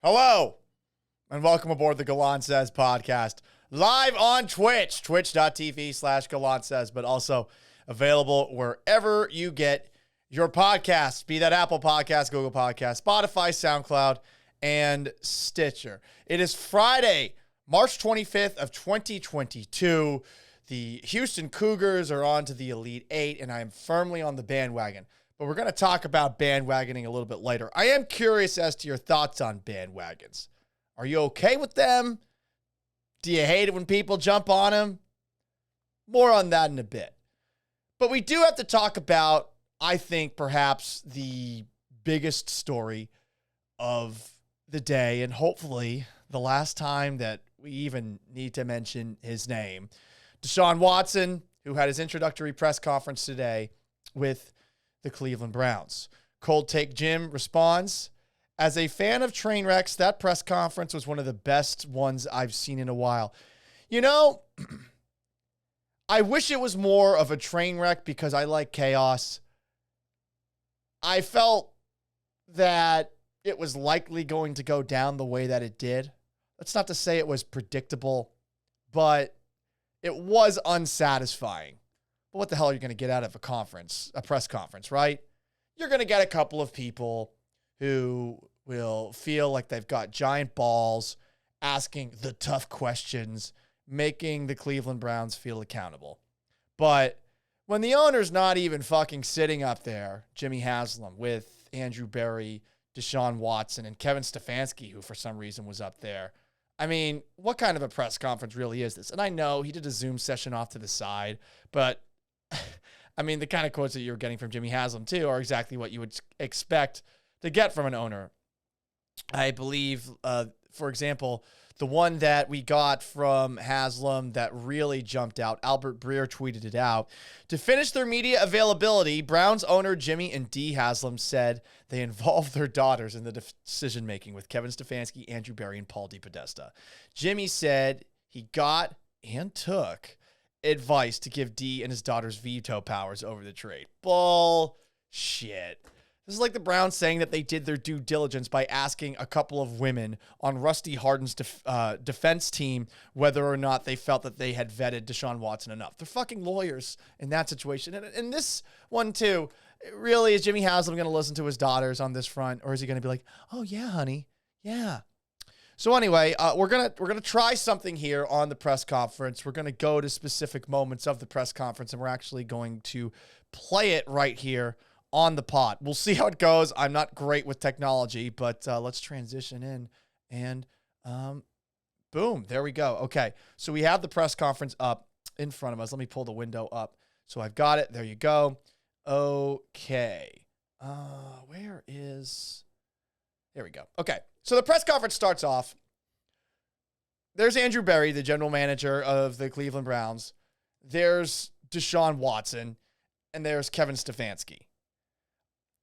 Hello, and welcome aboard the Gallant Says podcast. Live on Twitch, twitch.tv/Gallant Says, but also available wherever you get your podcasts, be that Apple Podcasts, Google Podcasts, Spotify, SoundCloud, and Stitcher. It is Friday, March 25th of 2022. The Houston Cougars are on to the Elite Eight, and I am firmly on the bandwagon. But we're going to talk about bandwagoning a little bit later. I am curious as to your thoughts on bandwagons. Are you okay with them? Do you hate it when people jump on them? More on that in a bit. But we do have to talk about, I think, perhaps the biggest story of the day, and hopefully the last time that we even need to mention his name. Deshaun Watson, who had his introductory press conference today with the Cleveland Browns. Cold Take Jim responds, as a fan of train wrecks, that press conference was one of the best ones I've seen in a while. You know, I wish it was more of a train wreck because I like chaos. I felt that it was likely going to go down the way that it did. That's not to say it was predictable, but it was unsatisfying. But what the hell are you going to get out of a press conference, right? You're going to get a couple of people who will feel like they've got giant balls, asking the tough questions, making the Cleveland Browns feel accountable. But when the owner's not even fucking sitting up there, Jimmy Haslam, with Andrew Berry, Deshaun Watson, and Kevin Stefanski, who for some reason was up there, I mean, what kind of a press conference really is this? And I know he did a Zoom session off to the side, but I mean, the kind of quotes that you're getting from Jimmy Haslam, too, are exactly what you would expect to get from an owner. I believe, for example, the one that we got from Haslam that really jumped out, Albert Breer tweeted it out. To finish their media availability, Browns owner Jimmy and Dee Haslam said they involved their daughters in the decision-making with Kevin Stefanski, Andrew Berry, and Paul DePodesta. Jimmy said he got and took advice to give Dee and his daughter's veto powers over the trade. Bullshit. This is like the Browns saying that they did their due diligence by asking a couple of women on Rusty Harden's defense team whether or not they felt that they had vetted Deshaun Watson enough. They're fucking lawyers in that situation. And in this one, too, really, is Jimmy Haslam going to listen to his daughters on this front? Or is he going to be like, oh, yeah, honey, yeah. So anyway, we're gonna try something here on the press conference. We're gonna go to specific moments of the press conference, and we're actually going to play it right here on the pod. We'll see how it goes. I'm not great with technology, but let's transition in, and boom, there we go. Okay, so we have the press conference up in front of us. Let me pull the window up. So I've got it. There you go. Okay, where is? There we go. Okay. So the press conference starts off. There's Andrew Berry, the general manager of the Cleveland Browns. There's Deshaun Watson. And there's Kevin Stefanski.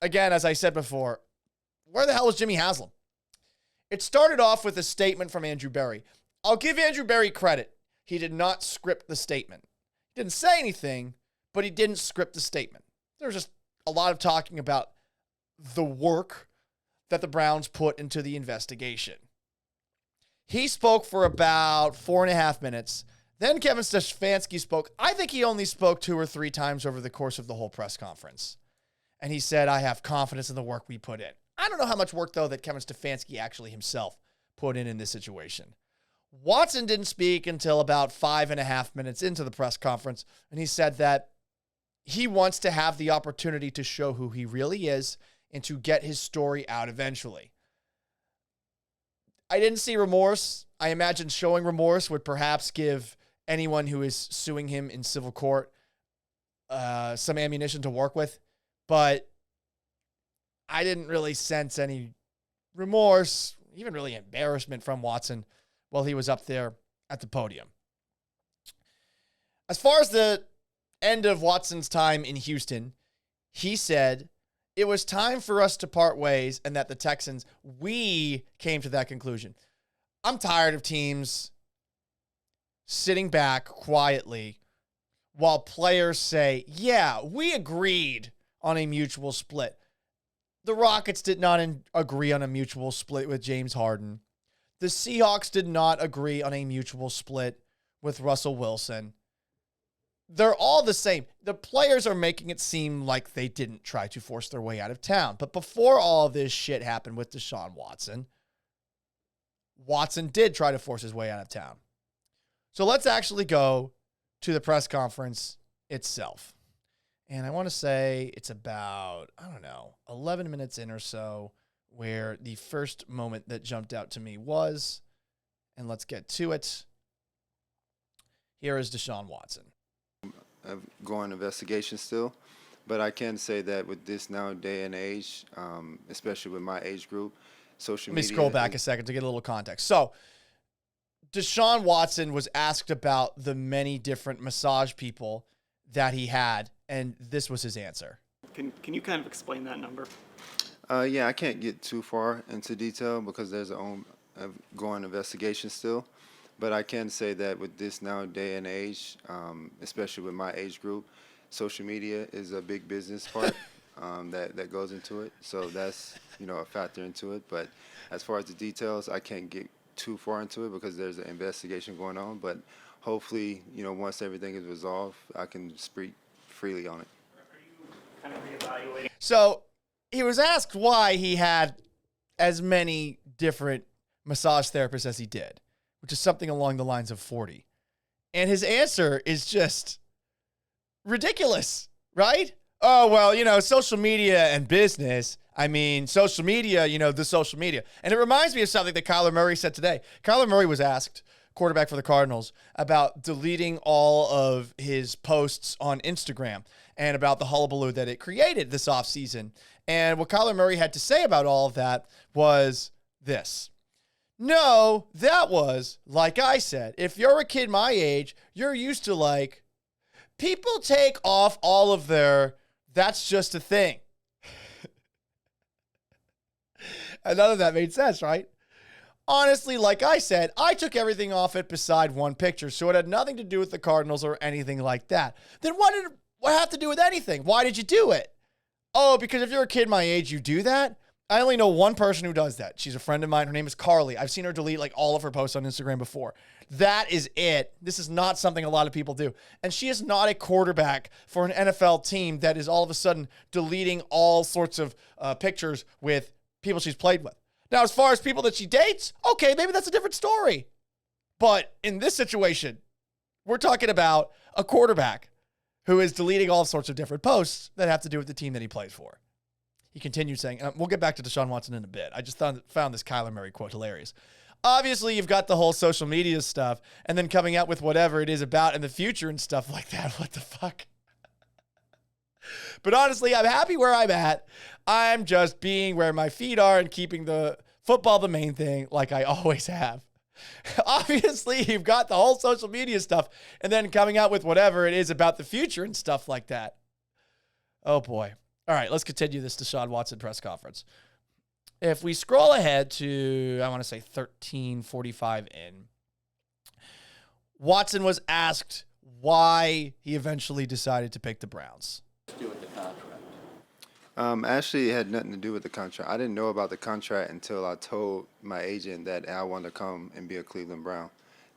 Again, as I said before, where the hell was Jimmy Haslam? It started off with a statement from Andrew Berry. I'll give Andrew Berry credit. He did not script the statement. He didn't say anything, but he didn't script the statement. There was just a lot of talking about the work that the Browns put into the investigation. He spoke for about 4.5 minutes. Then Kevin Stefanski spoke. I think he only spoke 2 or 3 times over the course of the whole press conference. And he said, I have confidence in the work we put in. I don't know how much work, though, that Kevin Stefanski actually himself put in this situation. Watson didn't speak until about 5.5 minutes into the press conference. And he said that he wants to have the opportunity to show who he really is and to get his story out eventually. I didn't see remorse. I imagine showing remorse would perhaps give anyone who is suing him in civil court some ammunition to work with. But I didn't really sense any remorse, even really embarrassment from Watson while he was up there at the podium. As far as the end of Watson's time in Houston, he said, it was time for us to part ways, and that the Texans, we came to that conclusion. I'm tired of teams sitting back quietly while players say, yeah, we agreed on a mutual split. The Rockets did not agree on a mutual split with James Harden. The Seahawks did not agree on a mutual split with Russell Wilson. They're all the same. The players are making it seem like they didn't try to force their way out of town. But before all of this shit happened with Deshaun Watson, Watson did try to force his way out of town. So let's actually go to the press conference itself. And I want to say it's about, 11 minutes in or so where the first moment that jumped out to me was, and let's get to it. Here is Deshaun Watson. Going investigation still, but I can say that with this now day and age, especially with my age group, social media. Let me scroll back a second to get a little context. So Deshaun Watson was asked about the many different massage people that he had, and this was his answer. Can you kind of explain that number? Yeah, I can't get too far into detail because there's an ongoing investigation still. But I can say that with this now day and age, especially with my age group, social media is a big business part that goes into it. So that's, a factor into it. But as far as the details, I can't get too far into it because there's an investigation going on. But hopefully, once everything is resolved, I can speak freely on it. Are you kind of reevaluating? So he was asked why he had as many different massage therapists as he did, which is something along the lines of 40. And his answer is just ridiculous, right? Oh, well, social media and business. I mean, social media, the social media. And it reminds me of something that Kyler Murray said today. Kyler Murray was asked, quarterback for the Cardinals, about deleting all of his posts on Instagram and about the hullabaloo that it created this offseason. And what Kyler Murray had to say about all of that was this. No, that was, like I said, if you're a kid my age, you're used to people take off all of their, that's just a thing. And none of that made sense, right? Honestly, like I said, I took everything off it beside one picture, so it had nothing to do with the Cardinals or anything like that. Then what did it have to do with anything? Why did you do it? Oh, because if you're a kid my age, you do that? I only know one person who does that. She's a friend of mine. Her name is Carly. I've seen her delete all of her posts on Instagram before. That is it. This is not something a lot of people do. And she is not a quarterback for an NFL team that is all of a sudden deleting all sorts of pictures with people she's played with. Now, as far as people that she dates, okay, maybe that's a different story. But in this situation, we're talking about a quarterback who is deleting all sorts of different posts that have to do with the team that he plays for. He continued saying, we'll get back to Deshaun Watson in a bit. I just found this Kyler Murray quote hilarious. Obviously, you've got the whole social media stuff and then coming out with whatever it is about in the future and stuff like that. What the fuck? But honestly, I'm happy where I'm at. I'm just being where my feet are and keeping the football the main thing like I always have. Obviously, you've got the whole social media stuff and then coming out with whatever it is about the future and stuff like that. Oh, boy. All right, let's continue this Deshaun Watson press conference. If we scroll ahead to, I want to say 13:45 in, Watson was asked why he eventually decided to pick the Browns. Do with the contract? Actually, it had nothing to do with the contract. I didn't know about the contract until I told my agent that I wanted to come and be a Cleveland Brown.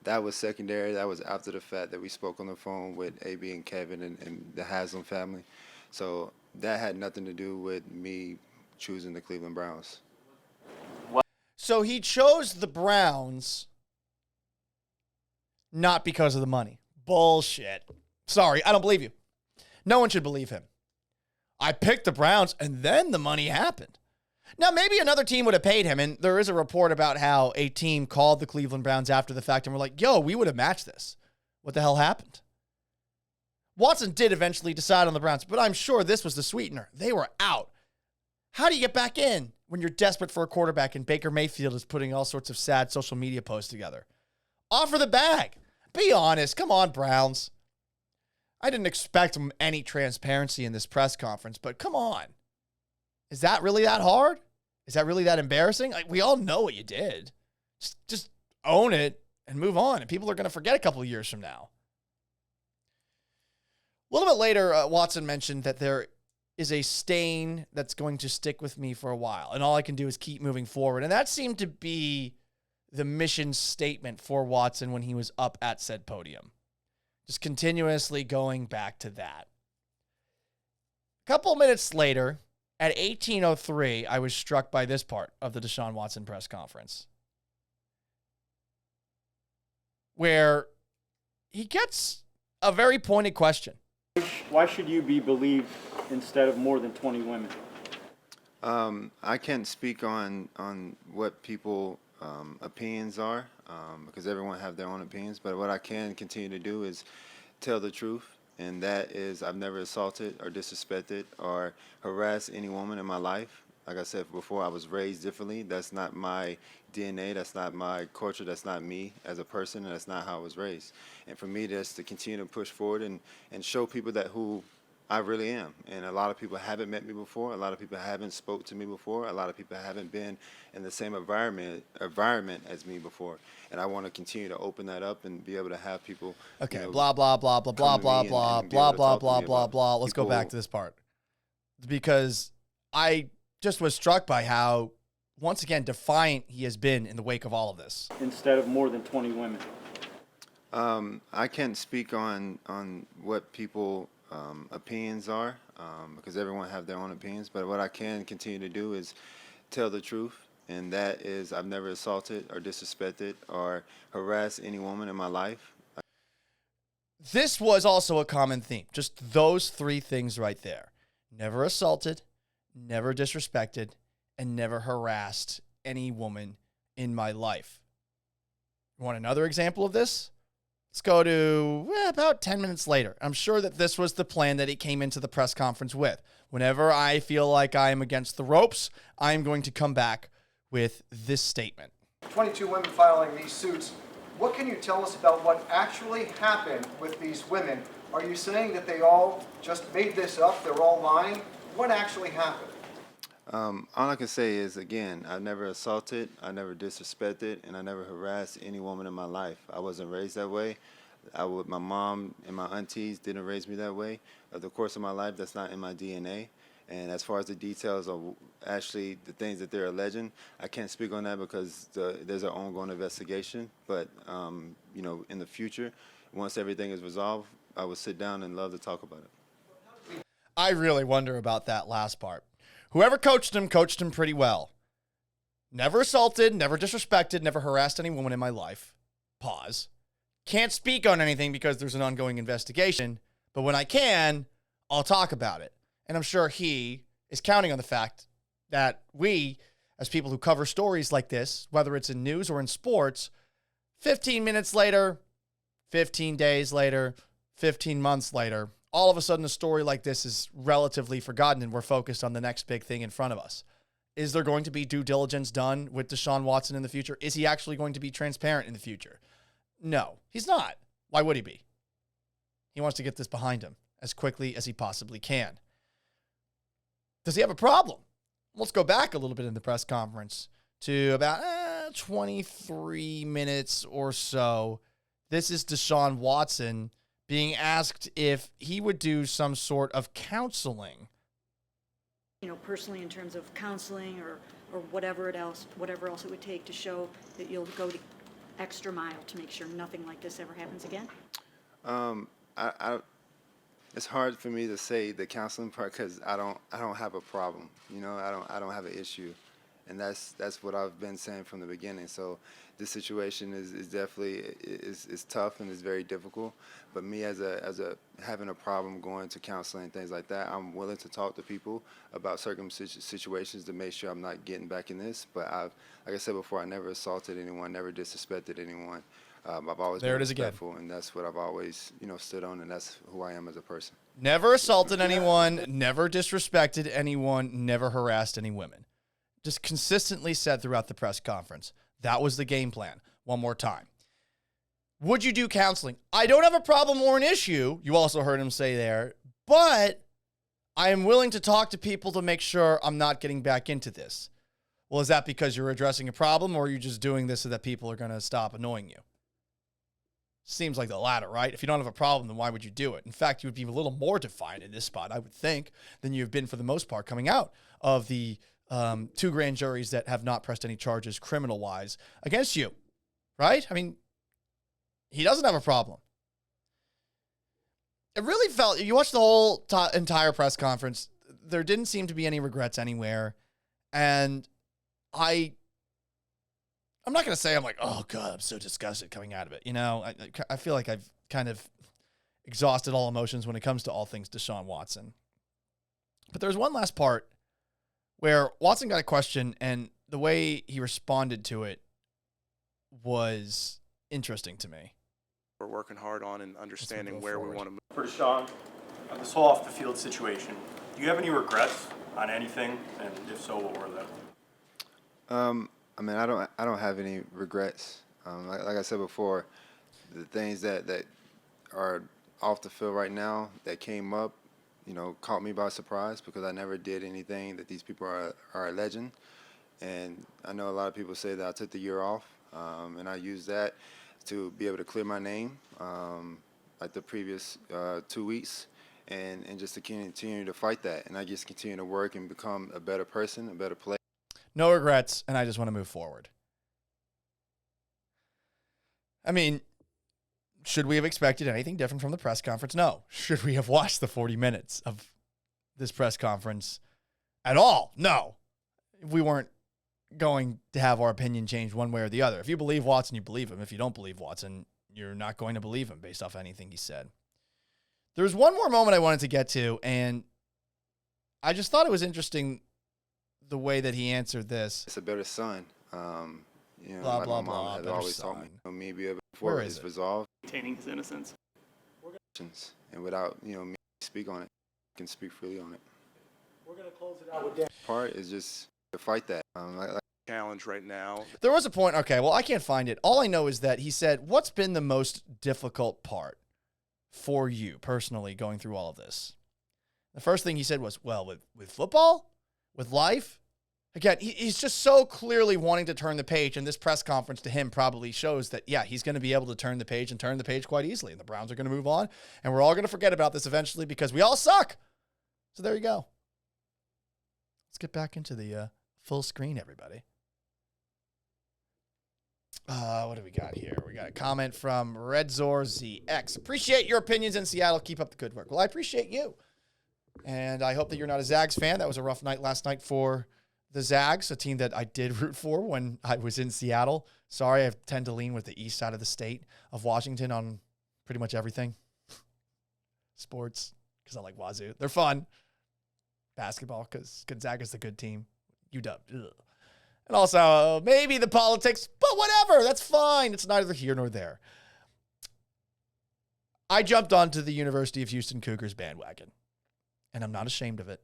That was secondary. That was after the fact that we spoke on the phone with AB and Kevin and the Haslam family. So that had nothing to do with me choosing the Cleveland Browns. So he chose the Browns not because of the money. Bullshit. Sorry, I don't believe you. No one should believe him. I picked the Browns and then the money happened. Now, maybe another team would have paid him, and there is a report about how a team called the Cleveland Browns after the fact and were like, yo, we would have matched this. What the hell happened? Watson did eventually decide on the Browns, but I'm sure this was the sweetener. They were out. How do you get back in when you're desperate for a quarterback and Baker Mayfield is putting all sorts of sad social media posts together? Offer the bag. Be honest. Come on, Browns. I didn't expect any transparency in this press conference, but come on. Is that really that hard? Is that really that embarrassing? We all know what you did. Just own it and move on, and people are going to forget a couple of years from now. A little bit later, Watson mentioned that there is a stain that's going to stick with me for a while. And all I can do is keep moving forward. And that seemed to be the mission statement for Watson when he was up at said podium. Just continuously going back to that. A couple minutes later, at 18:03, I was struck by this part of the Deshaun Watson press conference, where he gets a very pointed question. Why should you be believed instead of more than 20 women? I can't speak on what people opinions are because everyone have their own opinions. But what I can continue to do is tell the truth, and that is I've never assaulted or disrespected or harassed any woman in my life. Like I said before, I was raised differently. That's not my DNA. That's not my culture. That's not me as a person, and that's not how I was raised. And for me, just to continue to push forward and show people that who I really am. And a lot of people haven't met me before. A lot of people haven't spoke to me before. A lot of people haven't been in the same environment as me before. And I want to continue to open that up and be able to have people. Okay, blah, blah, blah, blah, blah, blah, blah, blah, blah, blah, blah, blah. Let's go back to this part. Because I just was struck by how, once again, defiant he has been in the wake of all of this. Instead of more than 20 women. I can't speak on what people opinions are because everyone have their own opinions. But what I can continue to do is tell the truth, and that is I've never assaulted or disrespected or harassed any woman in my life. This was also a common theme. Just those three things right there. Never assaulted, never disrespected, and never harassed any woman in my life. You want another example of this? Let's go to about 10 minutes later. I'm sure that this was the plan that he came into the press conference with. Whenever I feel like I am against the ropes, I am going to come back with this statement. 22 women filing these suits. What can you tell us about what actually happened with these women? Are you saying that they all just made this up? They're all lying? What actually happened? All I can say is, again, I never assaulted, I never disrespected, and I never harassed any woman in my life. I wasn't raised that way. My mom and my aunties didn't raise me that way. Over the course of my life, that's not in my DNA. And as far as the details of actually the things that they're alleging, I can't speak on that because there's an ongoing investigation. But, in the future, once everything is resolved, I will sit down and love to talk about it. I really wonder about that last part. Whoever coached him pretty well. Never assaulted, never disrespected, never harassed any woman in my life. Pause. Can't speak on anything because there's an ongoing investigation, but when I can, I'll talk about it. And I'm sure he is counting on the fact that we, as people who cover stories like this, whether it's in news or in sports, 15 minutes later, 15 days later, 15 months later, all of a sudden a story like this is relatively forgotten and we're focused on the next big thing in front of us. Is there going to be due diligence done with Deshaun Watson in the future? Is he actually going to be transparent in the future? No, he's not. Why would he be? He wants to get this behind him as quickly as he possibly can. Does he have a problem? Let's go back a little bit in the press conference to about 23 minutes or so. This is Deshaun Watson being asked if he would do some sort of counseling. Personally in terms of counseling or whatever else it would take to show that you'll go the extra mile to make sure nothing like this ever happens again? It's hard for me to say the counseling part because I don't have a problem. I don't have an issue, and that's what I've been saying from the beginning. So this situation is definitely is tough and is very difficult. But me as a having a problem going to counseling and things like that, I'm willing to talk to people about certain situations to make sure I'm not getting back in this. But like I said before, I never assaulted anyone, never disrespected anyone. I've always been respectful, and that's what I've always, stood on, and that's who I am as a person. Never assaulted anyone, never disrespected anyone, never harassed any women. Just consistently said throughout the press conference. That was the game plan. One more time. Would you do counseling? I don't have a problem or an issue. You also heard him say there, but I am willing to talk to people to make sure I'm not getting back into this. Well, is that because you're addressing a problem, or are you just doing this so that people are going to stop annoying you? Seems like the latter, right? If you don't have a problem, then why would you do it? In fact, you would be a little more defiant in this spot, I would think, than you've been for the most part coming out of the 2 grand juries that have not pressed any charges criminal-wise against you, right? I mean, he doesn't have a problem. It really felt, you watched the whole entire press conference, there didn't seem to be any regrets anywhere. And I'm not going to say I'm like, oh God, I'm so disgusted coming out of it. You know, I feel like I've kind of exhausted all emotions when it comes to all things Deshaun Watson. But there's one last part where Watson got a question and the way he responded to it was interesting to me. We're working hard on and understanding where we want to move. For Deshaun, on this whole off-the-field situation, do you have any regrets on anything? And if so, what were they? I mean, I don't have any regrets. Like I said before, the things that are off the field right now that came up, you know, caught me by surprise because I never did anything that these people are alleging. And I know a lot of people say that I took the year off, and I used that to be able to clear my name, like the previous 2 weeks, and just to continue to fight that. And I just continue to work and become a better person, a better player. No regrets, and I just want to move forward. I mean, should we have expected anything different from the press conference? No. Should we have watched the 40 minutes of this press conference at all? No. We weren't going to have our opinion changed one way or the other. If you believe Watson, you believe him. If you don't believe Watson, you're not going to believe him based off anything he said. There's one more moment I wanted to get to, and I just thought it was interesting the way that he answered this. It's a better son. You know, Blah, like blah, my blah, mom has better always taught me. son. You know, me be able to Where work is is it? resolve Maintaining his innocence. and without, you know, me speak on it, I can speak freely on it. We're going to close it out with Dan. Part is just to fight that. Like Challenge right now. There was a point, okay, well, I can't find it. All I know is that he said, what's been the most difficult part for you personally going through all of this? The first thing he said was, well, with football, with life. Again, he's just so clearly wanting to turn the page, and this press conference to him probably shows that, yeah, he's going to be able to turn the page and turn the page quite easily, and the Browns are going to move on, and we're all going to forget about this eventually because we all suck. So there you go. Let's get back into the full screen, everybody. What do we got here? We got a comment from RedZorZX. Appreciate your opinions in Seattle. Keep up the good work. Well, I appreciate you. And I hope that you're not a Zags fan. That was a rough night last night for the Zags, a team that I did root for when I was in Seattle. Sorry, I tend to lean with the east side of the state of Washington on pretty much everything. Sports, because I like Wazoo. They're fun. Basketball, because Gonzaga's the good team. UW. Ugh. And also, maybe the politics, but whatever. That's fine. It's neither here nor there. I jumped onto the University of Houston Cougars bandwagon, and I'm not ashamed of it.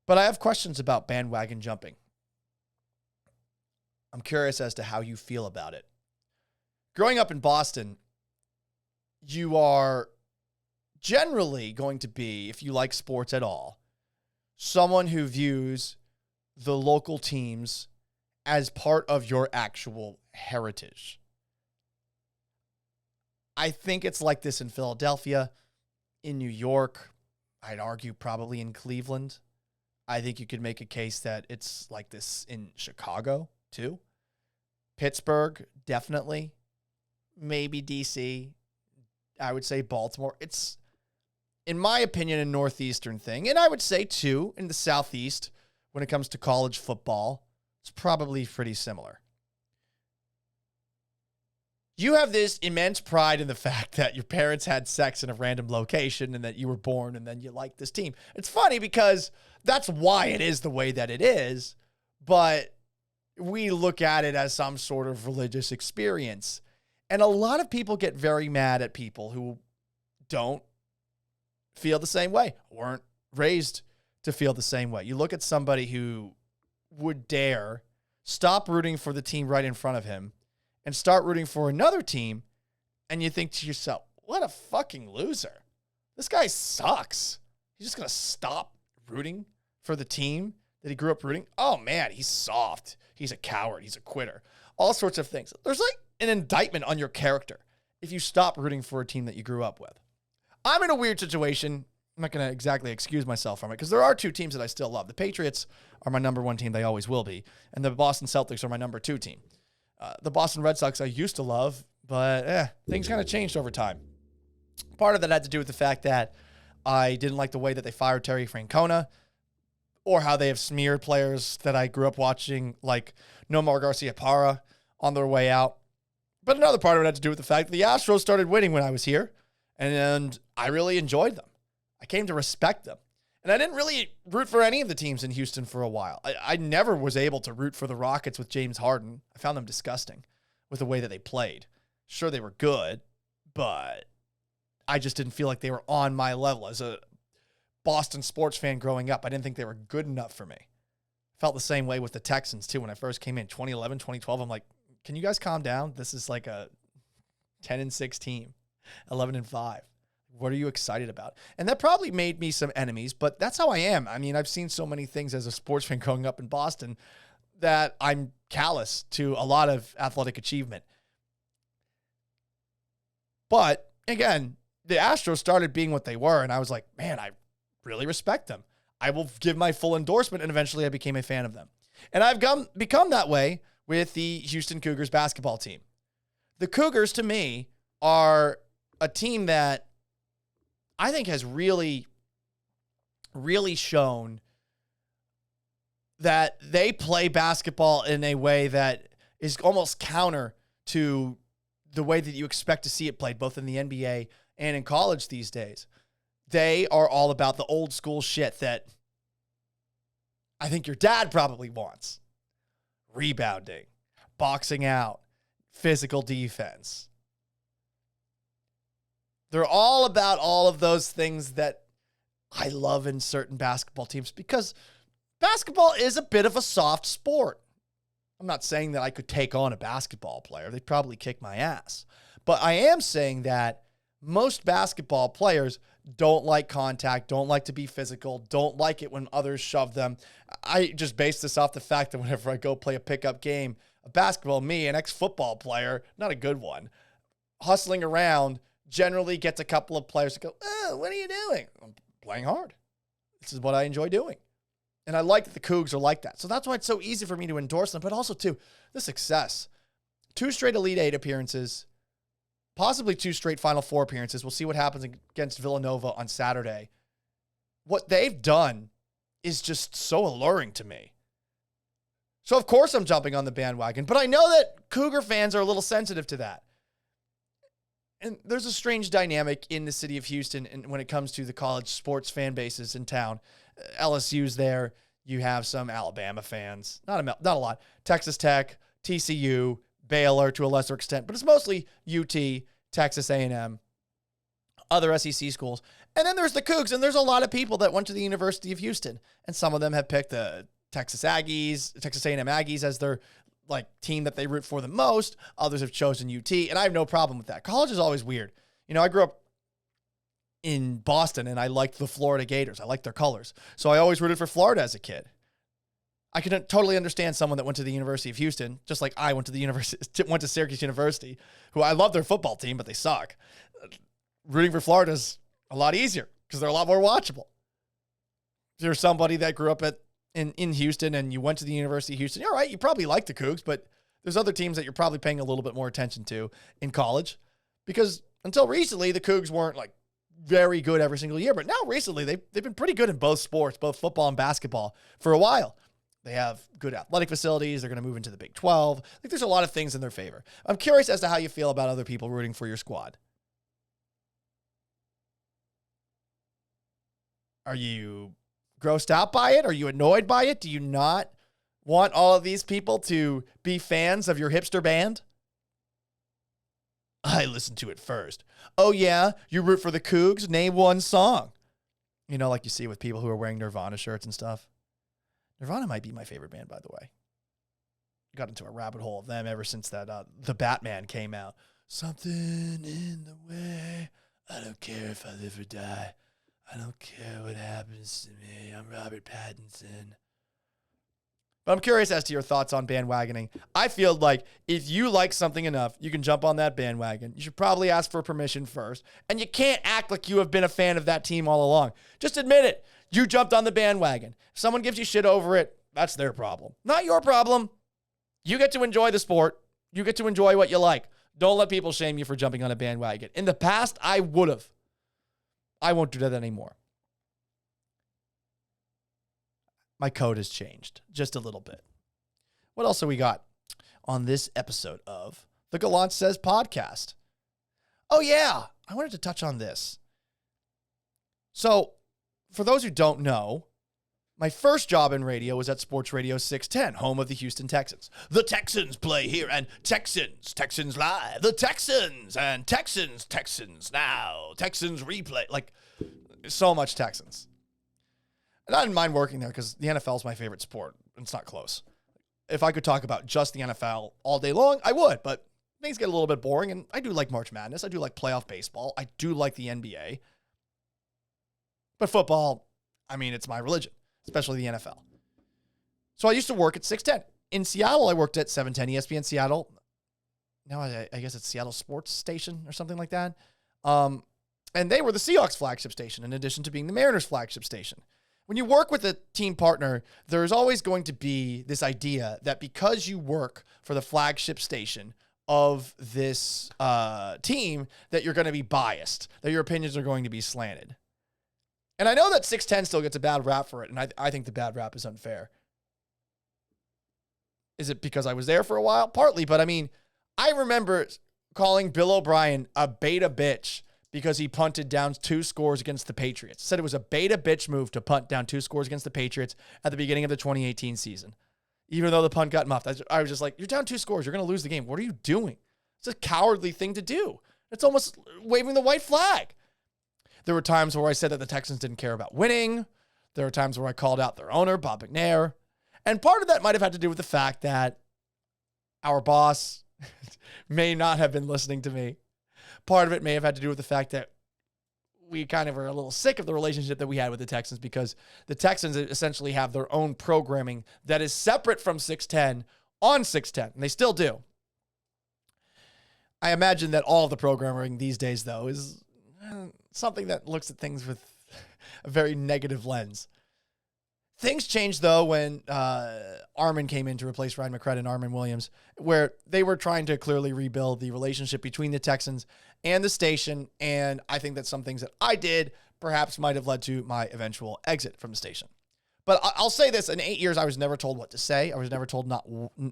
But I have questions about bandwagon jumping. I'm curious as to how you feel about it. Growing up in Boston, you are generally going to be, if you like sports at all, someone who views the local teams as part of your actual heritage. I think it's like this in Philadelphia, in New York, I'd argue probably in Cleveland. I think you could make a case that it's like this in Chicago too. Pittsburgh, definitely. Maybe DC. I would say Baltimore. It's, in my opinion, a Northeastern thing. And I would say too, in the Southeast, when it comes to college football, it's probably pretty similar. You have this immense pride in the fact that your parents had sex in a random location and that you were born and then you like this team. It's funny because that's why it is the way that it is, but we look at it as some sort of religious experience. And a lot of people get very mad at people who don't feel the same way, weren't raised to feel the same way. You look at somebody who would dare stop rooting for the team right in front of him and start rooting for another team, and you think to yourself, what a fucking loser. This guy sucks. He's just going to stop rooting for the team that he grew up rooting. Oh, man, he's soft. He's a coward. He's a quitter. All sorts of things. There's like an indictment on your character if you stop rooting for a team that you grew up with. I'm in a weird situation. I'm not going to exactly excuse myself from it because there are two teams that I still love. The Patriots are my number one team. They always will be. And the Boston Celtics are my number two team. The Boston Red Sox I used to love, but things kind of changed over time. Part of that had to do with the fact that I didn't like the way that they fired Terry Francona or how they have smeared players that I grew up watching, like Nomar Garciaparra, on their way out. But another part of it had to do with the fact that the Astros started winning when I was here, and I really enjoyed them. I came to respect them. And I didn't really root for any of the teams in Houston for a while. I never was able to root for the Rockets with James Harden. I found them disgusting with the way that they played. Sure, they were good, but I just didn't feel like they were on my level. As a Boston sports fan growing up, I didn't think they were good enough for me. Felt the same way with the Texans, too, when I first came in 2011, 2012. I'm like, can you guys calm down? This is like a 10-6 team, 11-5. What are you excited about? And that probably made me some enemies, but that's how I am. I mean, I've seen so many things as a sports fan growing up in Boston that I'm callous to a lot of athletic achievement. But again, the Astros started being what they were, and I was like, man, I really respect them. I will give my full endorsement, and eventually I became a fan of them. And I've become that way with the Houston Cougars basketball team. The Cougars, to me, are a team that I think has really, really shown that they play basketball in a way that is almost counter to the way that you expect to see it played, both in the NBA and in college these days. They are all about the old school shit that I think your dad probably wants. Rebounding, boxing out, physical defense. They're all about all of those things that I love in certain basketball teams because basketball is a bit of a soft sport. I'm not saying that I could take on a basketball player. They'd probably kick my ass. But I am saying that most basketball players don't like contact, don't like to be physical, don't like it when others shove them. I just base this off the fact that whenever I go play a pickup game of basketball, me, an ex-football player, not a good one, hustling around, generally gets a couple of players to go, oh, what are you doing? I'm playing hard. This is what I enjoy doing. And I like that the Cougs are like that. So that's why it's so easy for me to endorse them, but also, too, the success. 2 straight Elite Eight appearances, possibly 2 straight Final Four appearances. We'll see what happens against Villanova on Saturday. What they've done is just so alluring to me. So, of course, I'm jumping on the bandwagon, but I know that Cougar fans are a little sensitive to that. And there's a strange dynamic in the city of Houston and when it comes to the college sports fan bases in town. LSU's there. You have some Alabama fans. Not a lot. Texas Tech, TCU, Baylor to a lesser extent. But it's mostly UT, Texas A&M, other SEC schools. And then there's the Cougs. And there's a lot of people that went to the University of Houston. And some of them have picked the Texas Aggies, Texas A&M Aggies as their team that they root for the most. Others have chosen UT, and I have no problem with that. College is always weird. You know, I grew up in Boston, and I liked the Florida Gators. I liked their colors. So I always rooted for Florida as a kid. I can totally understand someone that went to the University of Houston, just like I went to Syracuse University, who I love their football team, but they suck. Rooting for Florida is a lot easier because they're a lot more watchable. If you're somebody that grew up in Houston and you went to the University of Houston, all right, you probably like the Cougs, but there's other teams that you're probably paying a little bit more attention to in college because until recently, the Cougs weren't very good every single year, but now recently they've been pretty good in both sports, both football and basketball for a while. They have good athletic facilities. They're going to move into the Big 12. There's a lot of things in their favor. I'm curious as to how you feel about other people rooting for your squad. Are you grossed out by it? Are you annoyed by it? Do you not want all of these people to be fans of your hipster band? I listened to it first. Oh, yeah? You root for the Cougs? Name one song. You know, like you see with people who are wearing Nirvana shirts and stuff. Nirvana might be my favorite band, by the way. Got into a rabbit hole of them ever since that the Batman came out. Something in the way. I don't care if I live or die. I don't care what happens to me. I'm Robert Pattinson. But I'm curious as to your thoughts on bandwagoning. I feel like if you like something enough, you can jump on that bandwagon. You should probably ask for permission first. And you can't act like you have been a fan of that team all along. Just admit it. You jumped on the bandwagon. If someone gives you shit over it, that's their problem. Not your problem. You get to enjoy the sport. You get to enjoy what you like. Don't let people shame you for jumping on a bandwagon. In the past, I would have. I won't do that anymore. My code has changed just a little bit. What else have we got on this episode of the Gallant Says podcast? Oh, yeah. I wanted to touch on this. So, for those who don't know, my first job in radio was at Sports Radio 610, home of the Houston Texans. The Texans play here, and Texans live. The Texans and Texans now. Texans replay. Like, so much Texans. And I didn't mind working there because the NFL is my favorite sport. It's not close. If I could talk about just the NFL all day long, I would, but things get a little bit boring, and I do like March Madness. I do like playoff baseball. I do like the NBA. But football, I mean, it's my religion, especially the NFL. So I used to work at 610. In Seattle, I worked at 710 ESPN Seattle. Now I guess it's Seattle Sports Station or something like that. And they were the Seahawks flagship station in addition to being the Mariners flagship station. When you work with a team partner, there's always going to be this idea that because you work for the flagship station of this team, that you're going to be biased, that your opinions are going to be slanted. And I know that 610 still gets a bad rap for it, and I think the bad rap is unfair. Is it because I was there for a while? Partly, but I mean, I remember calling Bill O'Brien a beta bitch because he punted down 2 scores against the Patriots. Said it was a beta bitch move to punt down 2 scores against the Patriots at the beginning of the 2018 season. Even though the punt got muffed, I was just like, you're down 2 scores. You're going to lose the game. What are you doing? It's a cowardly thing to do. It's almost waving the white flag. There were times where I said that the Texans didn't care about winning. There were times where I called out their owner, Bob McNair. And part of that might have had to do with the fact that our boss may not have been listening to me. Part of it may have had to do with the fact that we kind of were a little sick of the relationship that we had with the Texans because the Texans essentially have their own programming that is separate from 610 on 610, and they still do. I imagine that all of the programming these days, though, is something that looks at things with a very negative lens. Things changed, though, when Armin came in to replace Ryan McCred and Armin Williams, where they were trying to clearly rebuild the relationship between the Texans and the station, and I think that some things that I did perhaps might have led to my eventual exit from the station. But I'll say this, in 8 years, I was never told what to say. I was never told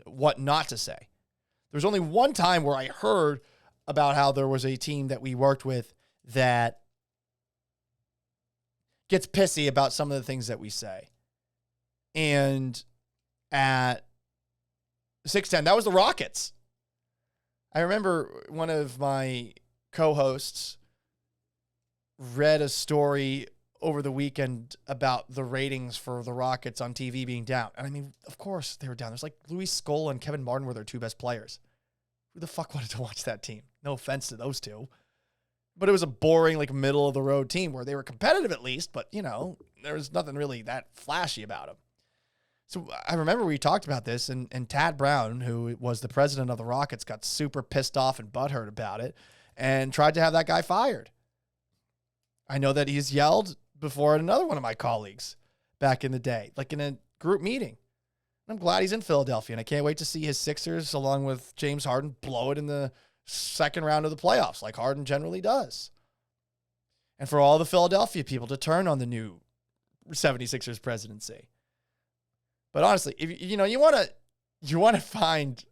what not to say. There was only one time where I heard about how there was a team that we worked with that gets pissy about some of the things that we say. And at 610, that was the Rockets. I remember one of my co-hosts read a story over the weekend about the ratings for the Rockets on TV being down. And I mean, of course they were down. There's like Louis Scola and Kevin Martin were their 2 best players. Who the fuck wanted to watch that team? No offense to those 2. But it was a boring, like, middle-of-the-road team where they were competitive at least, but, you know, there was nothing really that flashy about them. So I remember we talked about this, and Tad Brown, who was the president of the Rockets, got super pissed off and butthurt about it and tried to have that guy fired. I know that he's yelled before at another one of my colleagues back in the day, like in a group meeting. I'm glad he's in Philadelphia, and I can't wait to see his Sixers, along with James Harden, blow it in the second round of the playoffs, like Harden generally does. And for all the Philadelphia people to turn on the new 76ers presidency. But honestly, if you want to find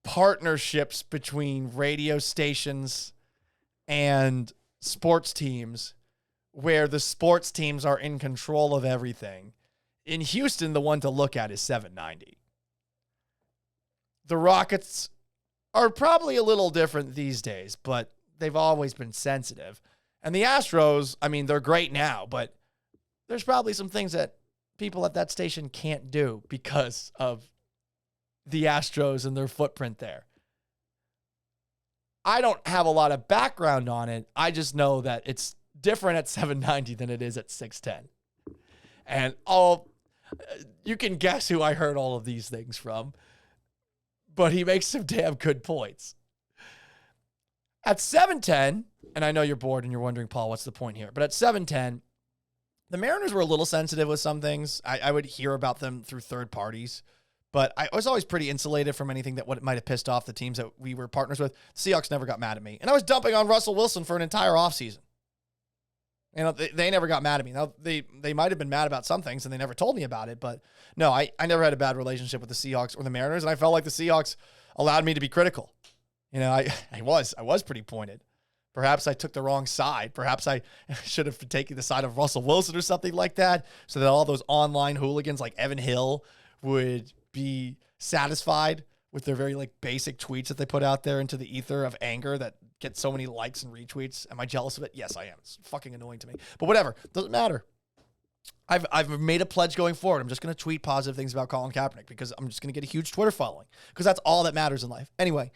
partnerships between radio stations and sports teams where the sports teams are in control of everything. In Houston, the one to look at is 790. The Rockets are probably a little different these days, but they've always been sensitive. And the Astros, I mean, they're great now, but there's probably some things that people at that station can't do because of the Astros and their footprint there. I don't have a lot of background on it. I just know that it's different at 790 than it is at 610. And you can guess who I heard all of these things from, but he makes some damn good points. At 7:10, and I know you're bored and you're wondering, Paul, what's the point here? But at 7:10, the Mariners were a little sensitive with some things. I would hear about them through third parties, but I was always pretty insulated from anything that might have pissed off the teams that we were partners with. The Seahawks never got mad at me. And I was dumping on Russell Wilson for an entire offseason. You know, they never got mad at me. Now, they might have been mad about some things, and they never told me about it. But no, I never had a bad relationship with the Seahawks or the Mariners, and I felt like the Seahawks allowed me to be critical. You know, I was pretty pointed. Perhaps I took the wrong side. Perhaps I should have taken the side of Russell Wilson or something like that, so that all those online hooligans like Evan Hill would be satisfied with their very like basic tweets that they put out there into the ether of anger that get so many likes and retweets. Am I jealous of it? Yes, I am. It's fucking annoying to me. But whatever. Doesn't matter. I've made a pledge going forward. I'm just going to tweet positive things about Colin Kaepernick because I'm just going to get a huge Twitter following because that's all that matters in life. Anyway,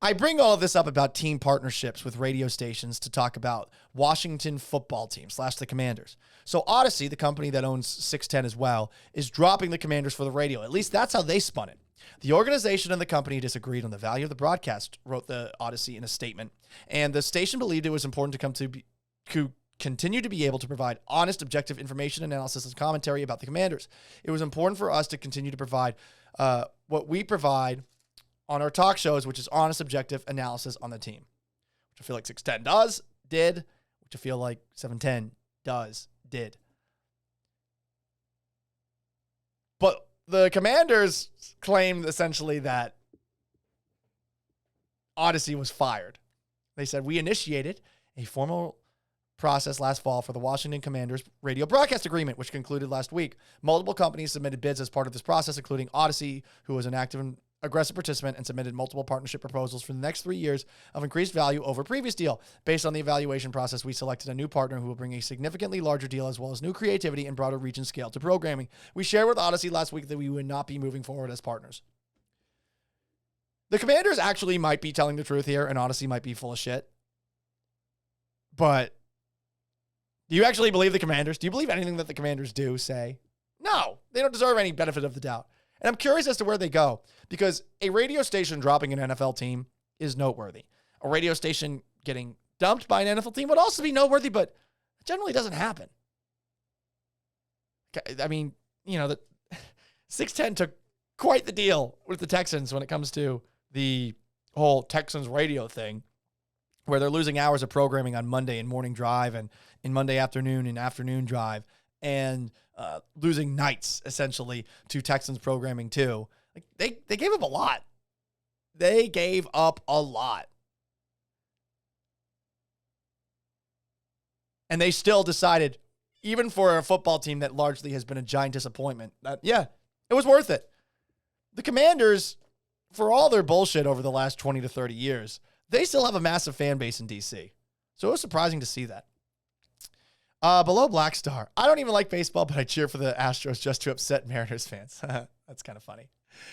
I bring all of this up about team partnerships with radio stations to talk about Washington football team / the Commanders. So Odyssey, the company that owns 610 as well, is dropping the Commanders for the radio. At least that's how they spun it. The organization and the company disagreed on the value of the broadcast, wrote the Odyssey in a statement. And the station believed it was important to continue to be able to provide honest, objective information, analysis, and commentary about the Commanders. It was important for us to continue to provide what we provide on our talk shows, which is honest, objective analysis on the team, which I feel like 610 did, which I feel like 710 did. But the Commanders claimed essentially that Odyssey was fired. They said, we initiated a formal process last fall for the Washington Commanders radio broadcast agreement, which concluded last week. Multiple companies submitted bids as part of this process, including Odyssey, who was an active and aggressive participant and submitted multiple partnership proposals for the next 3 years of increased value over previous deal. Based on the evaluation process, we selected a new partner who will bring a significantly larger deal as well as new creativity and broader reach and scale to programming. We shared with Odyssey last week that we would not be moving forward as partners. The Commanders actually might be telling the truth here, and Odyssey might be full of shit. But do you actually believe the Commanders? Do you believe anything that the Commanders do say? No, they don't deserve any benefit of the doubt. And I'm curious as to where they go, because a radio station dropping an NFL team is noteworthy. A radio station getting dumped by an NFL team would also be noteworthy, but it generally doesn't happen. I mean, you know, the 610 took quite the deal with the Texans when it comes to the whole Texans radio thing, where they're losing hours of programming on Monday and morning drive and in Monday afternoon and afternoon drive, and losing nights essentially to Texans programming too. Like they gave up a lot. They gave up a lot. And they still decided, even for a football team that largely has been a giant disappointment, that, yeah, it was worth it. The Commanders, for all their bullshit over the last 20 to 30 years, they still have a massive fan base in D.C. So it was surprising to see that. Below Black Star, I don't even like baseball, but I cheer for the Astros just to upset Mariners fans. That's kind of funny.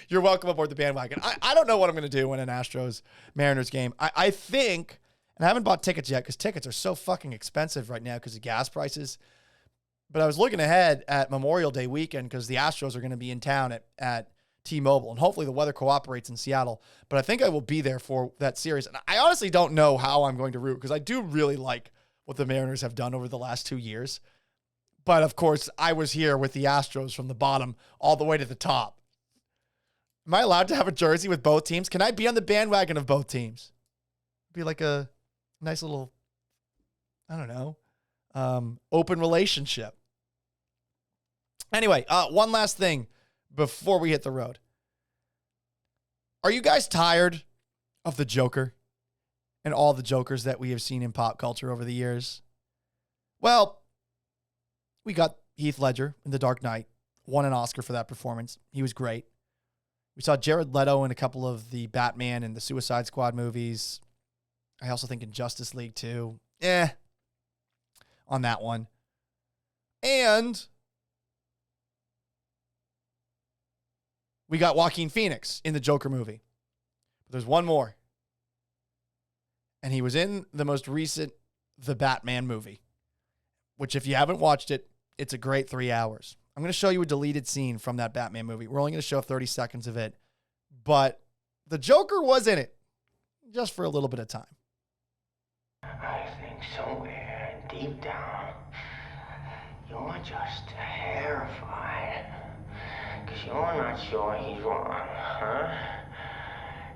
You're welcome aboard the bandwagon. I don't know what I'm going to do in an Astros-Mariners game. I think, and I haven't bought tickets yet because tickets are so fucking expensive right now because of gas prices, but I was looking ahead at Memorial Day weekend because the Astros are going to be in town at T-Mobile, and hopefully the weather cooperates in Seattle, but I think I will be there for that series. And I honestly don't know how I'm going to root because I do really like what the Mariners have done over the last 2 years. But of course, I was here with the Astros from the bottom all the way to the top. Am I allowed to have a jersey with both teams? Can I be on the bandwagon of both teams? Be like a nice little, I don't know, open relationship. Anyway, one last thing before we hit the road. Are you guys tired of the Joker and all the Jokers that we have seen in pop culture over the years? Well, we got Heath Ledger in The Dark Knight, won an Oscar for that performance. He was great. We saw Jared Leto in a couple of the Batman and the Suicide Squad movies. I also think in Justice League too. On that one. And we got Joaquin Phoenix in the Joker movie. But there's one more. And he was in the most recent The Batman movie, which if you haven't watched it, it's a great 3 hours. I'm going to show you a deleted scene from that Batman movie. We're only going to show 30 seconds of it, but the Joker was in it just for a little bit of time. I think somewhere deep down, you're just terrified. Because you're not sure he's wrong, huh?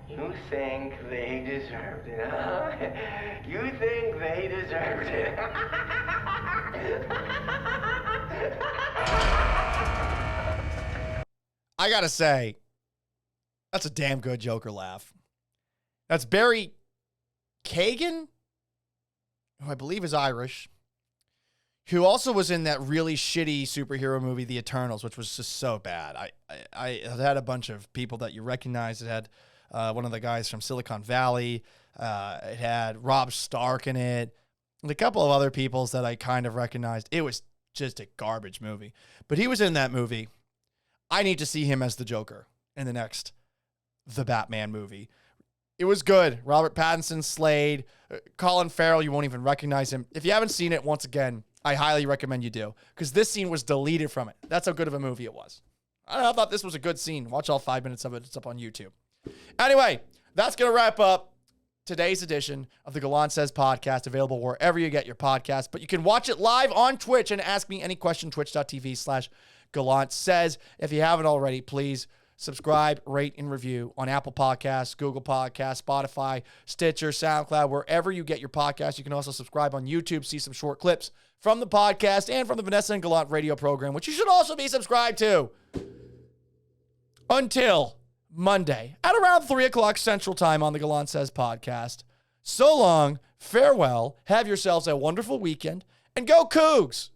You think they deserved it, huh? You think they deserved it. I got to say, that's a damn good Joker laugh. That's Barry Kagan, who I believe is Irish, who also was in that really shitty superhero movie, The Eternals, which was just so bad. It had a bunch of people that you recognize. It had one of the guys from Silicon Valley. It had Rob Stark in it, and a couple of other peoples that I kind of recognized. It was just a garbage movie. But he was in that movie. I need to see him as the Joker in the next The Batman movie. It was good. Robert Pattinson, Slade, Colin Farrell, you won't even recognize him. If you haven't seen it, once again, I highly recommend you do, because this scene was deleted from it. That's how good of a movie it was. I thought this was a good scene. Watch all 5 minutes of it. It's up on YouTube. Anyway, that's going to wrap up today's edition of the Gallant Says podcast, available wherever you get your podcast. But you can watch it live on Twitch and ask me any question, twitch.tv/Gallant Says. If you haven't already, please subscribe, rate, and review on Apple Podcasts, Google Podcasts, Spotify, Stitcher, SoundCloud, wherever you get your podcast. You can also subscribe on YouTube, see some short clips from the podcast and from the Vanessa and Gallant radio program, which you should also be subscribed to. Until Monday at around 3 o'clock Central Time on the Gallant Says podcast. So long, farewell, have yourselves a wonderful weekend, and go Cougs!